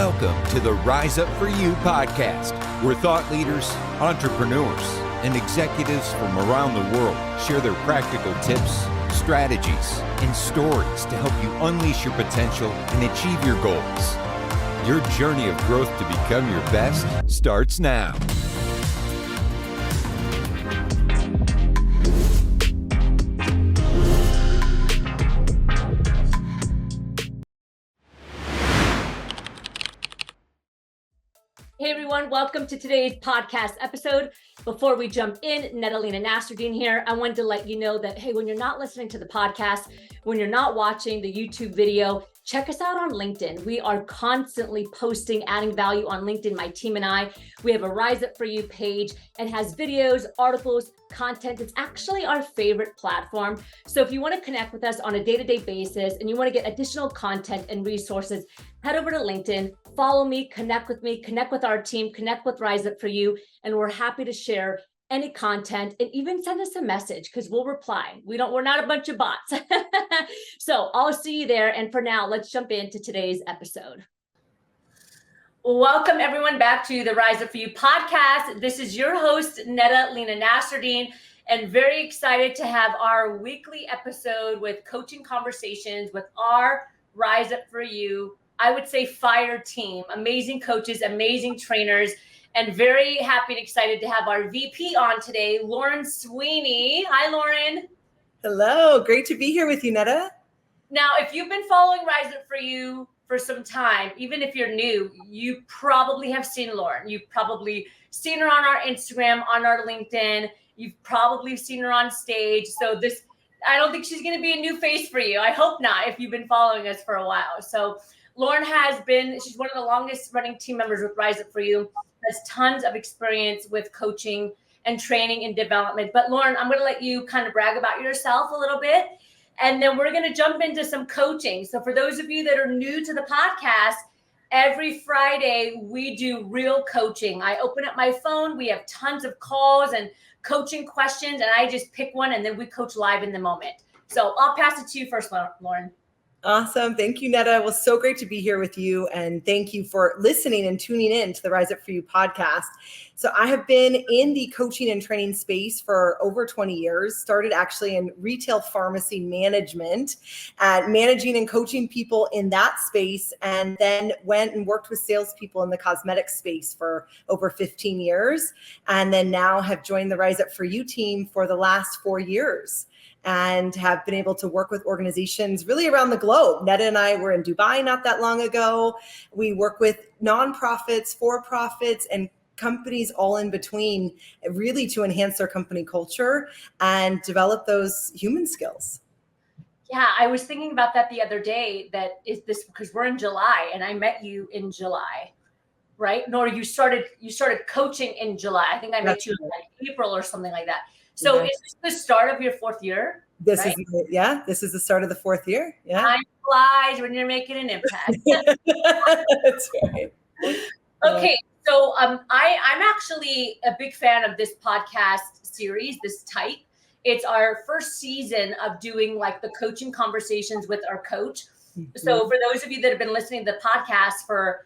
Welcome to the Rise Up For You podcast, where thought leaders, entrepreneurs, and executives from around the world share their practical tips, strategies, and stories to help you unleash your potential and achieve your goals. Your journey of growth to become your best starts now. Hey everyone, welcome to today's podcast episode. Before we jump in, Netalina Nasruddin here. I wanted to let you know that, hey, when you're not listening to the podcast, when you're not watching the YouTube video, check us out on LinkedIn. We are constantly posting, adding value on LinkedIn, my team and I. We have a Rise Up For You page and has videos, articles, content. It's actually our favorite platform. So if you want to connect with us on a day-to-day basis and you want to get additional content and resources, head over to LinkedIn, follow me, connect with our team, connect with Rise Up For You, and we're happy to share any content and even send us a message because we'll reply. We're not a bunch of bots. So I'll see you there. And for now, let's jump into today's episode. Welcome everyone back to the Rise Up For You podcast. This is your host, Netalina Nasruddin, and very excited to have our weekly episode with coaching conversations with our Rise Up For You, I would say, fire team, amazing coaches, amazing trainers, and very happy and excited to have our VP on today, Lauren Sweeney. Hi, Lauren. Hello, great to be here with you, Netta. Now, if you've been following Rise Up For You for some time, even if you're new, you probably have seen Lauren. You've probably seen her on our Instagram, on our LinkedIn. You've probably seen her on stage. So I don't think she's going to be a new face for you. I hope not, if you've been following us for a while. So Lauren she's one of the longest running team members with Rise Up For You, has tons of experience with coaching and training and development. But Lauren, I'm going to let you kind of brag about yourself a little bit, and then we're going to jump into some coaching. So for those of you that are new to the podcast, every Friday we do real coaching. I open up my phone. We have tons of calls and coaching questions, and I just pick one, and then we coach live in the moment. So I'll pass it to you first, Lauren. Awesome. Thank you, Netta. It was so great to be here with you. And thank you for listening and tuning in to the Rise Up For You podcast. So I have been in the coaching and training space for over 20 years, started actually in retail pharmacy management and managing and coaching people in that space, and then went and worked with salespeople in the cosmetic space for over 15 years. And then now have joined the Rise Up For You team for the last 4 years, and have been able to work with organizations really around the globe. Netta and I were in Dubai not that long ago. We work with nonprofits, for-profits, and companies all in between, really to enhance their company culture and develop those human skills. Yeah, I was thinking about that the other day, that is this because we're in July and I met you in July, right? Nor you started coaching in July. I think I met you in like April or something like that. So Is this the start of your fourth year? This is the start of the fourth year. Yeah. Time flies when you're making an impact. That's right. Okay. So I'm actually a big fan of this podcast series, this type. It's our first season of doing like the coaching conversations with our coach. Mm-hmm. So for those of you that have been listening to the podcast for,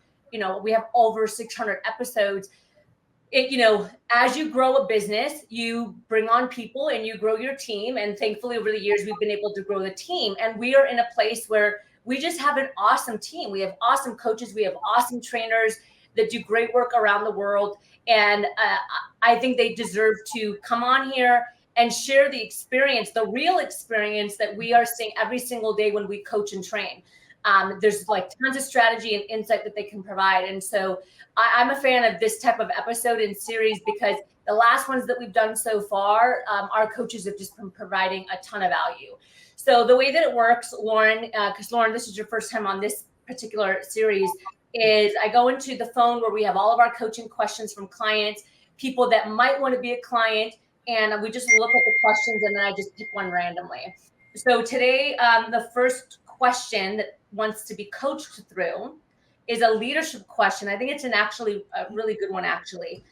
we have over 600 episodes. As you grow a business, you bring on people and you grow your team. And thankfully, over the years, we've been able to grow the team. And we are in a place where we just have an awesome team. We have awesome coaches. We have awesome trainers that do great work around the world. And I think they deserve to come on here and share the experience, the real experience that we are seeing every single day when we coach and train. There's like tons of strategy and insight that they can provide. And so I'm a fan of this type of episode and series because the last ones that we've done so far, our coaches have just been providing a ton of value. So the way that it works, Lauren, because Lauren, this is your first time on this particular series, is I go into the phone where we have all of our coaching questions from clients, people that might want to be a client, and we just look at the questions and then I just pick one randomly. So today, the first question that wants to be coached through is a leadership question. I think it's a really good one, actually.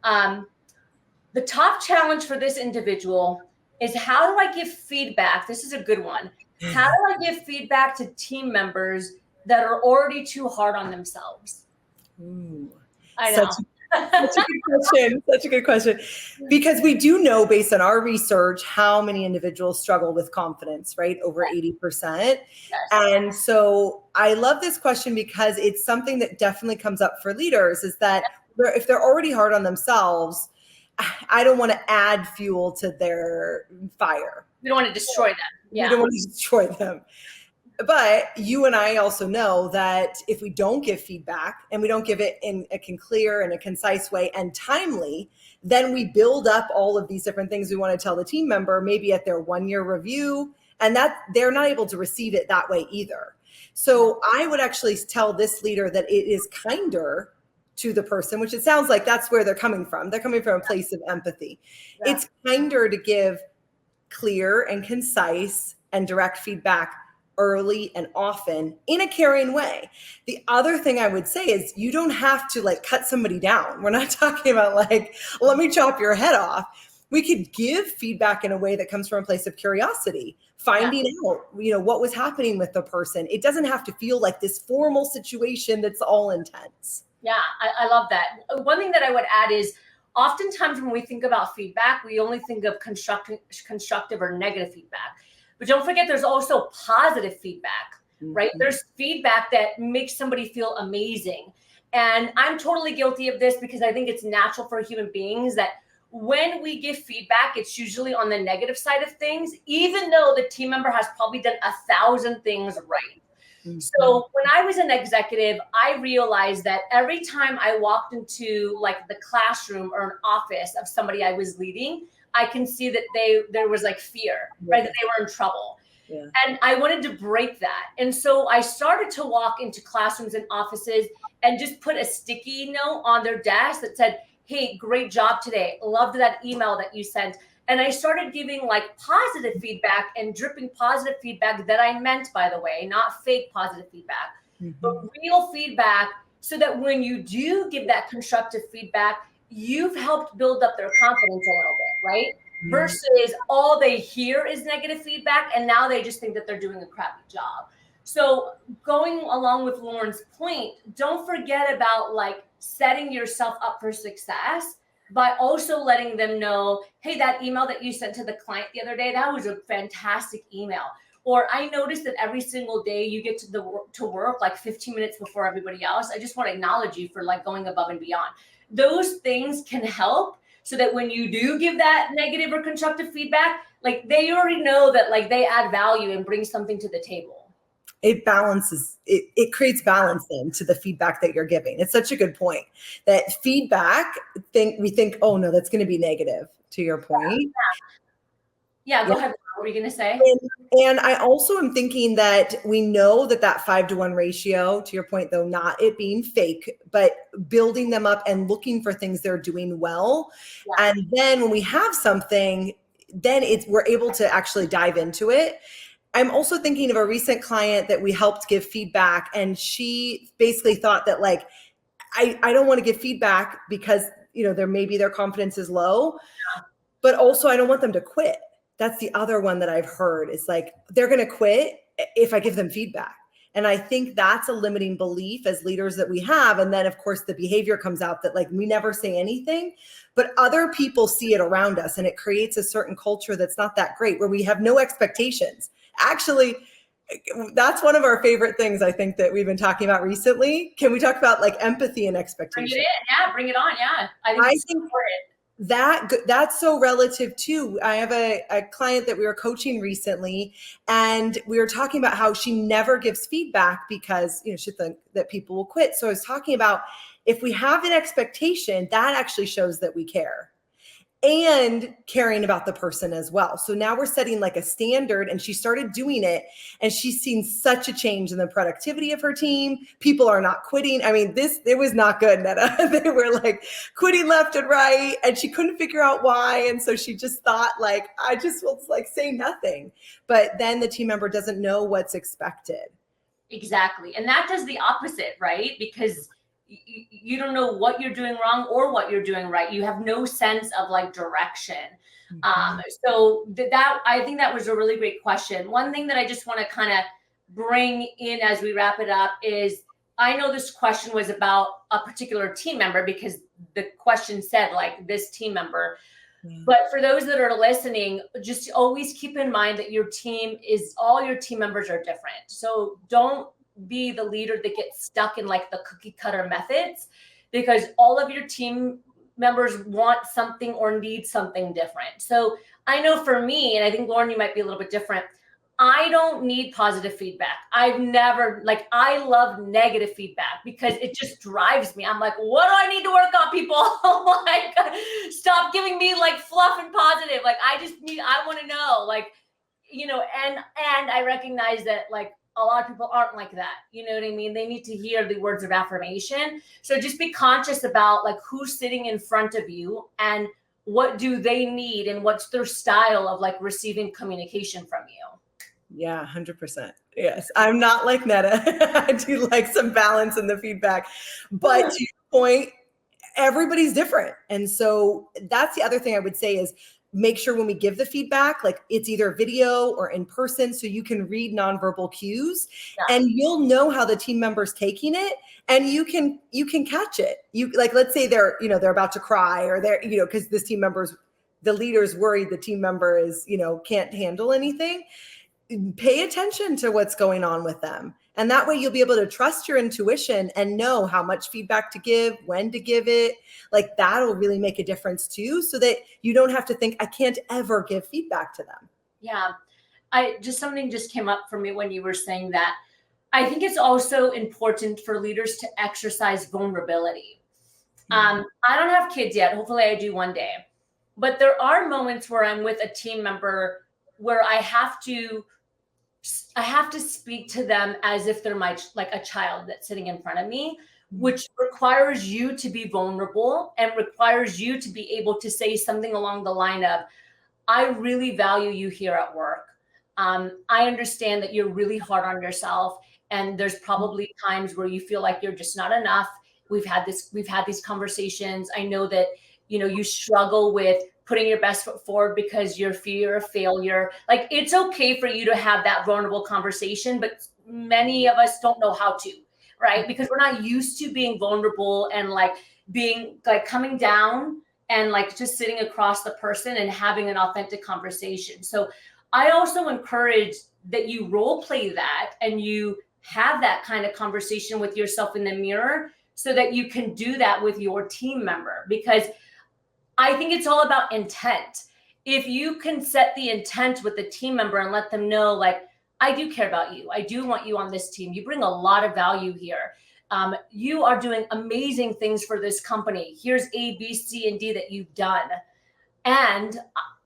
The top challenge for this individual is, how do I give feedback? This is a good one. How do I give feedback to team members that are already too hard on themselves? Ooh, I such, know. such a good question. Such a good question. Because we do know based on our research how many individuals struggle with confidence, right? Over 80%. Yes. And so I love this question because it's something that definitely comes up for leaders is that if they're already hard on themselves, I don't want to add fuel to their fire. We don't want to destroy them. Yeah. We don't want to destroy them. But you and I also know that if we don't give feedback and we don't give it in a clear and a concise way and timely, then we build up all of these different things we want to tell the team member, maybe at their 1-year review, and that they're not able to receive it that way either. So I would actually tell this leader that it is kinder to the person, which it sounds like that's where they're coming from. They're coming from a place of empathy. Yeah. It's kinder to give clear and concise and direct feedback early and often in a caring way. The other thing I would say is you don't have to like cut somebody down. We're not talking about like, let me chop your head off. We could give feedback in a way that comes from a place of curiosity, finding out, what was happening with the person. It doesn't have to feel like this formal situation that's all intense. Yeah, I love that. One thing that I would add is oftentimes when we think about feedback, we only think of constructive or negative feedback. But don't forget, there's also positive feedback, right? There's feedback that makes somebody feel amazing. And I'm totally guilty of this because I think it's natural for human beings that when we give feedback, it's usually on the negative side of things, even though the team member has probably done 1,000 things right. So when I was an executive, I realized that every time I walked into like the classroom or an office of somebody I was leading, I can see that there was like fear, right? That they were in trouble. Yeah. And I wanted to break that. And so I started to walk into classrooms and offices and just put a sticky note on their desk that said, hey, great job today. Loved that email that you sent. And I started giving like positive feedback and dripping positive feedback that I meant, by the way, not fake positive feedback, but real feedback so that when you do give that constructive feedback, you've helped build up their confidence a little bit, right? Versus all they hear is negative feedback and now they just think that they're doing a crappy job. So going along with Lauren's point, don't forget about like setting yourself up for success by also letting them know, hey, that email that you sent to the client the other day, that was a fantastic email. Or I noticed that every single day you get to work like 15 minutes before everybody else. I just want to acknowledge you for like going above and beyond. Those things can help so that when you do give that negative or constructive feedback, like they already know that like they add value and bring something to the table. It balances, it creates balance then to the feedback that you're giving. It's such a good point that feedback, we think, oh no, that's going to be negative, to your point. Yeah, go ahead. What were you going to say? And I also am thinking that we know that 5-to-1 ratio, to your point though, not it being fake, but building them up and looking for things they're doing well. Yeah. And then when we have something, then we're able to actually dive into it. I'm also thinking of a recent client that we helped give feedback, and she basically thought that like, I don't want to give feedback because, their confidence is low, but also I don't want them to quit. That's the other one that I've heard is like, they're going to quit if I give them feedback. And I think that's a limiting belief as leaders that we have. And then of course the behavior comes out that like, we never say anything, but other people see it around us. And it creates a certain culture that's not that great, where we have no expectations. Actually, that's one of our favorite things I think that we've been talking about recently. Can we talk about like empathy and expectation? Bring it in. Yeah, bring it on. Yeah. I think that's so relative too. I have a client that we were coaching recently, and we were talking about how she never gives feedback because she thinks that people will quit. So I was talking about if we have an expectation, that actually shows that we care and caring about the person as well. So now we're setting like a standard, and she started doing it, and she's seen such a change in the productivity of her team. People are not quitting. I mean, it was not good, Netta. They were like quitting left and right, and she couldn't figure out why. And so she just thought like, I just will like say nothing. But then the team member doesn't know what's expected. Exactly. And that does the opposite, right? Because you don't know what you're doing wrong or what you're doing right. You have no sense of like direction. So that I think that was a really great question. One thing that I just want to kind of bring in as we wrap it up is I know this question was about a particular team member because the question said like this team member. But for those that are listening, just always keep in mind that all your team members are different. So don't be the leader that gets stuck in like the cookie cutter methods, because all of your team members want something or need something different. So I know for me, and I think Lauren, you might be a little bit different. I don't need positive feedback. I love negative feedback because it just drives me. I'm like, what do I need to work on, people? Like, stop giving me like fluff and positive. Like, I want to know, like, and I recognize that like a lot of people aren't like that. You know what I mean? They need to hear the words of affirmation. So just be conscious about like who's sitting in front of you and what do they need and what's their style of like receiving communication from you. Yeah, 100%. Yes. I'm not like Netta. I do like some balance in the feedback. But to your point, everybody's different. And so that's the other thing I would say is make sure when we give the feedback, like it's either video or in person, so you can read nonverbal cues and you'll know how the team member's taking it and you can catch it. You like, let's say they're about to cry or they're, because this team member's, the leader's worried the team member is, can't handle anything. Pay attention to what's going on with them. And that way you'll be able to trust your intuition and know how much feedback to give, when to give it. Like that'll really make a difference too, so that you don't have to think, I can't ever give feedback to them. Yeah. Something just came up for me when you were saying that. I think it's also important for leaders to exercise vulnerability. I don't have kids yet. Hopefully I do one day. But there are moments where I'm with a team member where I have to speak to them as if they're like a child that's sitting in front of me, which requires you to be vulnerable and requires you to be able to say something along the line of, I really value you here at work. I understand that you're really hard on yourself. And there's probably times where you feel like you're just not enough. We've had these conversations. I know that, you struggle with putting your best foot forward because your fear of failure. Like it's okay for you to have that vulnerable conversation, but many of us don't know how to, right? Because we're not used to being vulnerable and like being like coming down and like just sitting across the person and having an authentic conversation. So I also encourage that you role play that and you have that kind of conversation with yourself in the mirror so that you can do that with your team member, because I think it's all about intent. If you can set the intent with the team member and let them know, like, I do care about you. I do want you on this team. You bring a lot of value here. You are doing amazing things for this company. Here's A, B, C, and D that you've done. And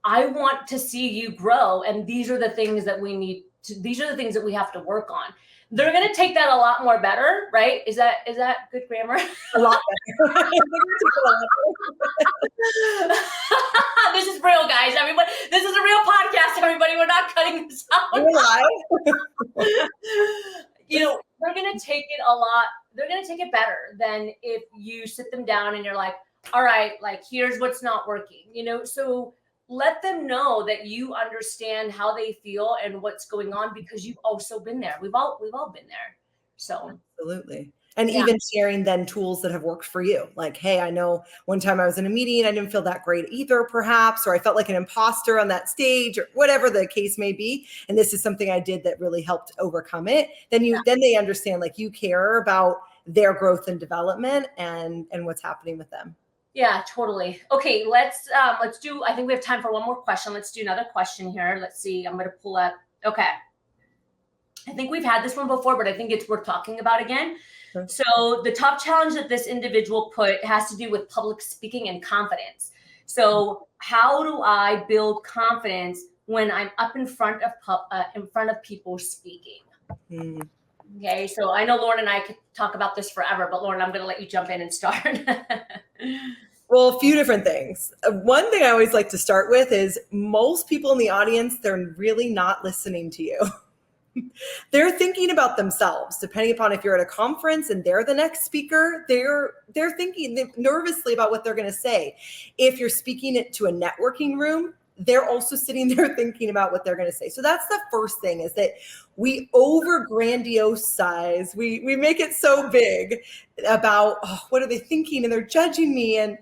I want to see you grow. And these are the things that these are the things that we have to work on. They're going to take that a lot more better, right? Is that good grammar? A lot better. This is real, guys. Everybody, this is a real podcast. Everybody, we're not cutting this out. They're going to take it they're going to take it better than if you sit them down and you're like, all right, like, here's what's not working, so let them know that you understand how they feel and what's going on, because you've also been there. We've all been there. So absolutely. And even sharing then tools that have worked for you. Like, hey, I know one time I was in a meeting, I didn't feel that great either, perhaps, or I felt like an imposter on that stage, or whatever the case may be. And this is something I did that really helped overcome it. Then they understand, like, you care about their growth and development and what's happening with them. Yeah, totally. Okay, let's do, I think we have time for one more question. Let's do another question here. Let's see. I'm going to pull up. Okay. I think we've had this one before, but I think it's worth talking about again. Sure. So the top challenge that this individual put has to do with public speaking and confidence. So how do I build confidence when I'm up in front of people speaking? Okay, so I know Lauren and I could talk about this forever, but Lauren, I'm going to let you jump in and start. Well, a few different things. One thing I always like to start with is most people in the audience, they're really not listening to you. They're thinking about themselves, depending upon if you're at a conference and they're the next speaker, they're thinking nervously about what they're going to say. If you're speaking it to a networking room, they're also sitting there thinking about what they're going to say. So that's the first thing, is that we over grandiose, we make it so big about, oh, what are they thinking? And they're judging me. And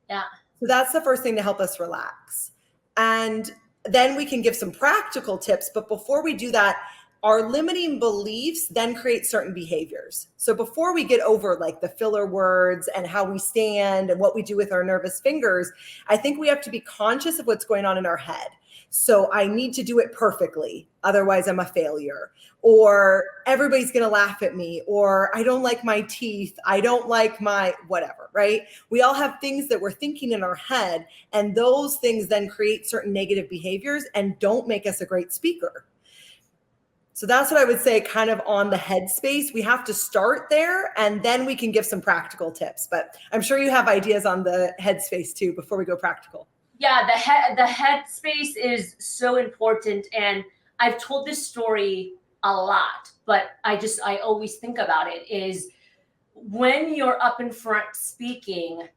yeah. So that's the first thing to help us relax. And then we can give some practical tips. But before we do that, our limiting beliefs then create certain behaviors. So before we get over like the filler words and how we stand and what we do with our nervous fingers, I think we have to be conscious of what's going on in our head. So I need to do it perfectly, otherwise I'm a failure. Or everybody's going to laugh at me. Or I don't like my teeth. I don't like my whatever, right? We all have things that we're thinking in our head, and those things then create certain negative behaviors and don't make us a great speaker. So that's what I would say, kind of on the headspace. We have to start there, and then we can give some practical tips. But I'm sure you have ideas on the headspace too before we go practical. Yeah, the headspace is so important. And I've told this story a lot, but I always think about it, is when you're up in front speaking,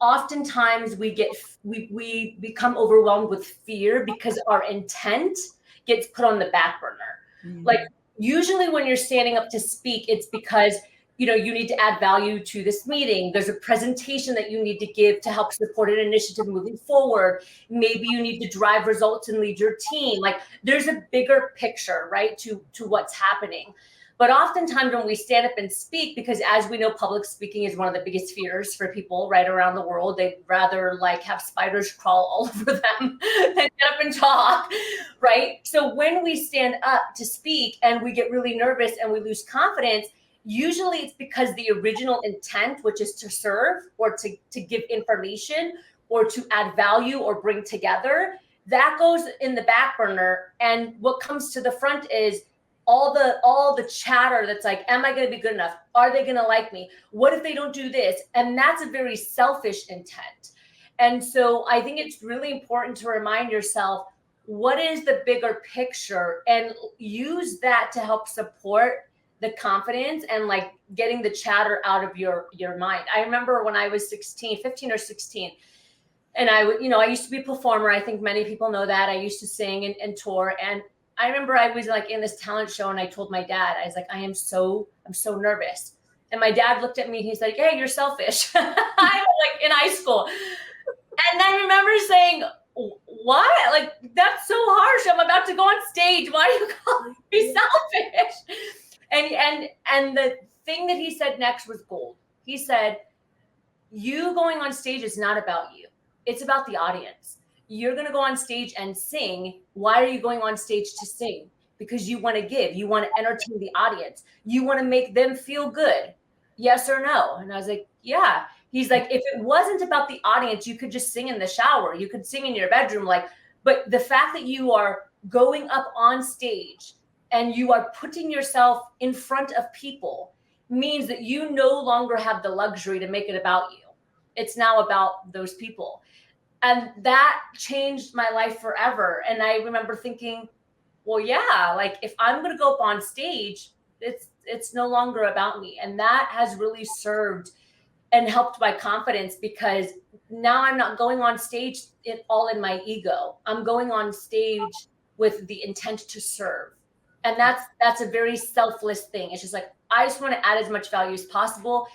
oftentimes we become overwhelmed with fear because our intent gets put on the back burner. Like usually when you're standing up to speak, it's because, you need to add value to this meeting. There's a presentation that you need to give to help support an initiative moving forward. Maybe you need to drive results and lead your team. Like there's a bigger picture, right, to what's happening. But oftentimes when we stand up and speak, because as we know, public speaking is one of the biggest fears for people right around the world. They'd rather like have spiders crawl all over them than get up and talk, right? So when we stand up to speak and we get really nervous and we lose confidence, usually it's because the original intent, which is to serve or to give information or to add value or bring together, that goes in the back burner. And what comes to the front is all the chatter that's like, am I going to be good enough? Are they going to like me? What if they don't do this? And that's a very selfish intent. And so I think it's really important to remind yourself, what is the bigger picture, and use that to help support the confidence and like getting the chatter out of your mind. I remember when I was 15 or 16, and I used to be a performer. I think many people know that. I used to sing and tour. And I remember I was like in this talent show, and I told my dad, I was like, I'm so nervous. And my dad looked at me, and he's like, hey, you're selfish. I was like in high school. And I remember saying, what? Like, that's so harsh. I'm about to go on stage. Why are you calling me selfish? And the thing that he said next was gold. He said, you going on stage is not about you. It's about the audience. You're going to go on stage and sing. Why are you going on stage to sing? Because you want to give. You want to entertain the audience. You want to make them feel good. Yes or no? And I was like, yeah. He's like, if it wasn't about the audience, you could just sing in the shower. You could sing in your bedroom. But the fact that you are going up on stage and you are putting yourself in front of people means that you no longer have the luxury to make it about you. It's now about those people. And that changed my life forever. And I remember thinking, well, yeah, like if I'm going to go up on stage, it's no longer about me. And that has really served and helped my confidence, because now I'm not going on stage all in my ego. I'm going on stage with the intent to serve. And that's a very selfless thing. It's just like, I just want to add as much value as possible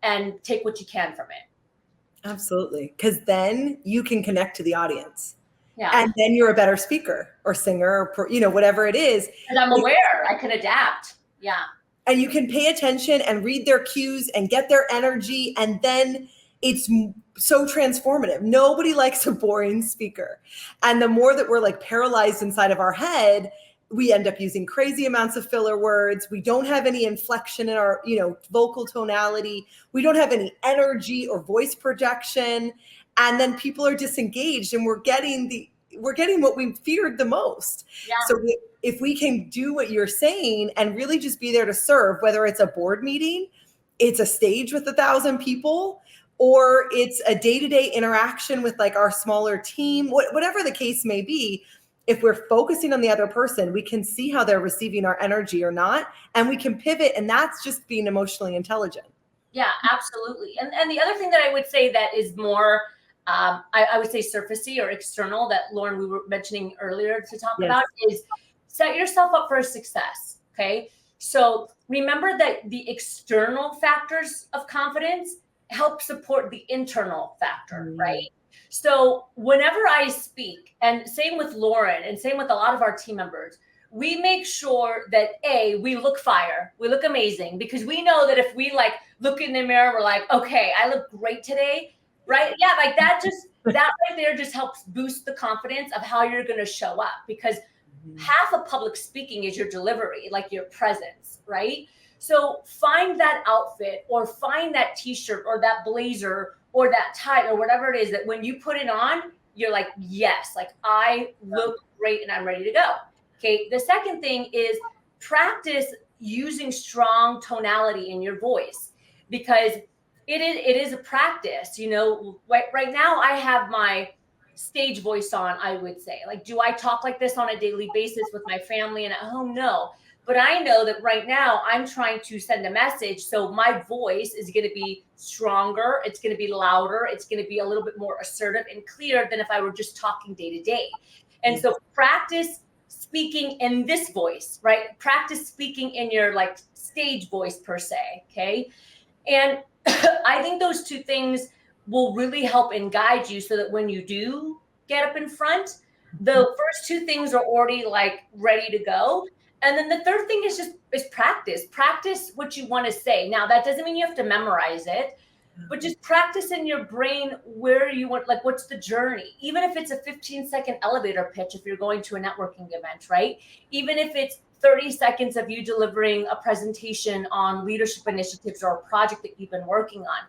and take what you can from it. Absolutely. Because then you can connect to the audience. Yeah. And then you're a better speaker or singer or, whatever it is. And I'm aware I can adapt. Yeah. And you can pay attention and read their cues and get their energy. And then it's so transformative. Nobody likes a boring speaker. And the more that we're like paralyzed inside of our head, we end up using crazy amounts of filler words. We don't have any inflection in our, vocal tonality. We don't have any energy or voice projection. And then people are disengaged, and we're getting what we feared the most. Yeah. So if we can do what you're saying and really just be there to serve, whether it's a board meeting, it's a stage with 1,000 people, or it's a day-to-day interaction with like our smaller team, whatever the case may be, if we're focusing on the other person, we can see how they're receiving our energy or not, and we can pivot, and that's just being emotionally intelligent. Yeah, absolutely. And the other thing that I would say that is more I would say surfacey or external that Lauren, we were mentioning earlier to talk Yes. about, is set yourself up for success. Okay. So remember that the external factors of confidence help support the internal factor, right? So whenever I speak, and same with Lauren and same with a lot of our team members, we make sure that we look fire, we look amazing, because we know that if we like look in the mirror, we're like, okay, I look great today, right? Yeah, like that right there just helps boost the confidence of how you're going to show up, because half of public speaking is your delivery, like your presence, right? So find that outfit or find that t-shirt or that blazer or that tie or whatever it is that when you put it on, you're like, yes, like I look great and I'm ready to go. Okay. The second thing is practice using strong tonality in your voice, because it is a practice. You know, right now I have my stage voice on, I would say. Like, do I talk like this on a daily basis with my family and at home? No. But I know that right now I'm trying to send a message. So my voice is going to be stronger. It's going to be louder. It's going to be a little bit more assertive and clear than if I were just talking day to day. And so practice speaking in this voice, right? Practice speaking in your like stage voice per se. Okay. And I think those two things will really help and guide you so that when you do get up in front, the first two things are already like ready to go. And then the third thing is practice what you want to say. Now, that doesn't mean you have to memorize it, but just practice in your brain where you want, like, what's the journey? Even if it's a 15-second elevator pitch, if you're going to a networking event, right? Even if it's 30 seconds of you delivering a presentation on leadership initiatives or a project that you've been working on.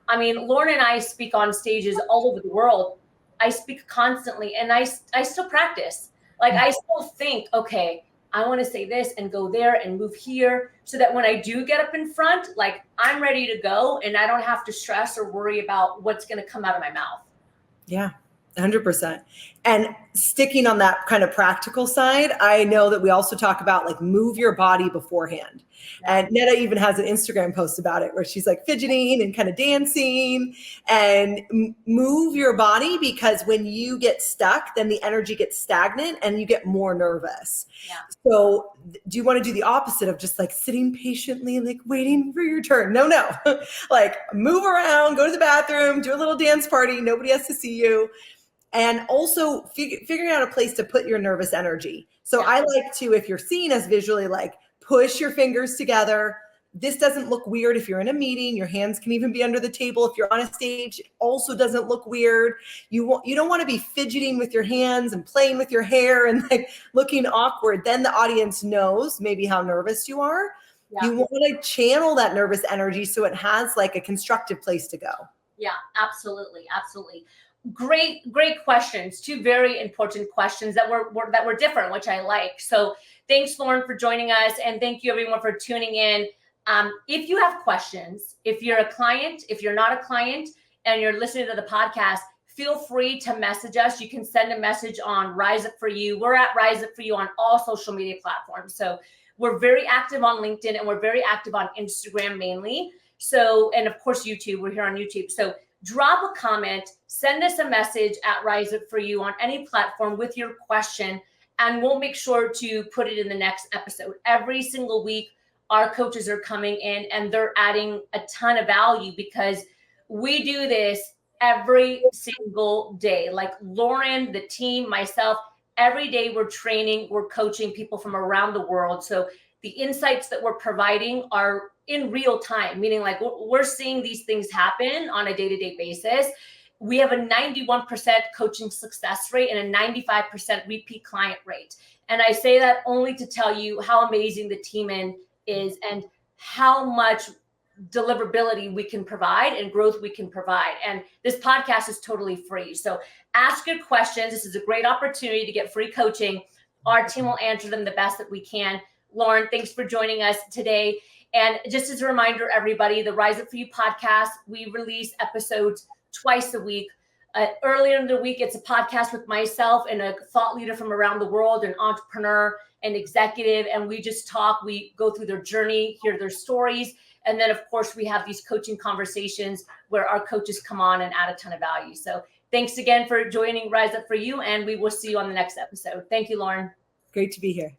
I mean, Lauren and I speak on stages all over the world. I speak constantly and I still practice. Like I still think, okay, I want to say this and go there and move here so that when I do get up in front, like I'm ready to go and I don't have to stress or worry about what's going to come out of my mouth. Yeah, 100%. And sticking on that kind of practical side, I know that we also talk about like move your body beforehand. And Netta even has an Instagram post about it where she's like fidgeting and kind of dancing and move your body, because when you get stuck, then the energy gets stagnant and you get more nervous. Yeah. So do you want to do the opposite of just like sitting patiently and like waiting for your turn? No. Like move around, go to the bathroom, do a little dance party. Nobody has to see you. And also figuring out a place to put your nervous energy. So I like to, if you're seeing us visually, like push your fingers together. This doesn't look weird if you're in a meeting. Your hands can even be under the table. If you're on a stage, it also doesn't look weird. You don't want to be fidgeting with your hands and playing with your hair and like looking awkward. Then the audience knows maybe how nervous you are. Yeah. You want to channel that nervous energy so it has like a constructive place to go. Yeah, absolutely. Absolutely. Great questions. Two very important questions that were different, which I like. So thanks, Lauren, for joining us. And thank you everyone for tuning in. If you have questions, if you're a client, if you're not a client and you're listening to the podcast, feel free to message us. You can send a message on Rise Up For You. We're at Rise Up For You on all social media platforms. So we're very active on LinkedIn and we're very active on Instagram mainly. So, and of course, YouTube, we're here on YouTube. So drop a comment, send us a message at Rise Up For You on any platform with your question, and we'll make sure to put it in the next episode. Every single week, our coaches are coming in and they're adding a ton of value because we do this every single day. Like Lauren, the team, myself, every day we're training, we're coaching people from around the world. So the insights that we're providing are in real time, meaning like we're seeing these things happen on a day-to-day basis. We have a 91% coaching success rate and a 95% repeat client rate. And I say that only to tell you how amazing the team is and how much deliverability we can provide and growth we can provide. And this podcast is totally free. So ask your questions. This is a great opportunity to get free coaching. Our team will answer them the best that we can. Lauren, thanks for joining us today. And just as a reminder, everybody, the Rise Up For You podcast, we release episodes twice a week. Earlier in the week, it's a podcast with myself and a thought leader from around the world, an entrepreneur, an executive, and we just talk. We go through their journey, hear their stories. And then, of course, we have these coaching conversations where our coaches come on and add a ton of value. So Thanks again for joining Rise Up For You, and we will see you on the next episode. Thank you, Lauren. Great to be here.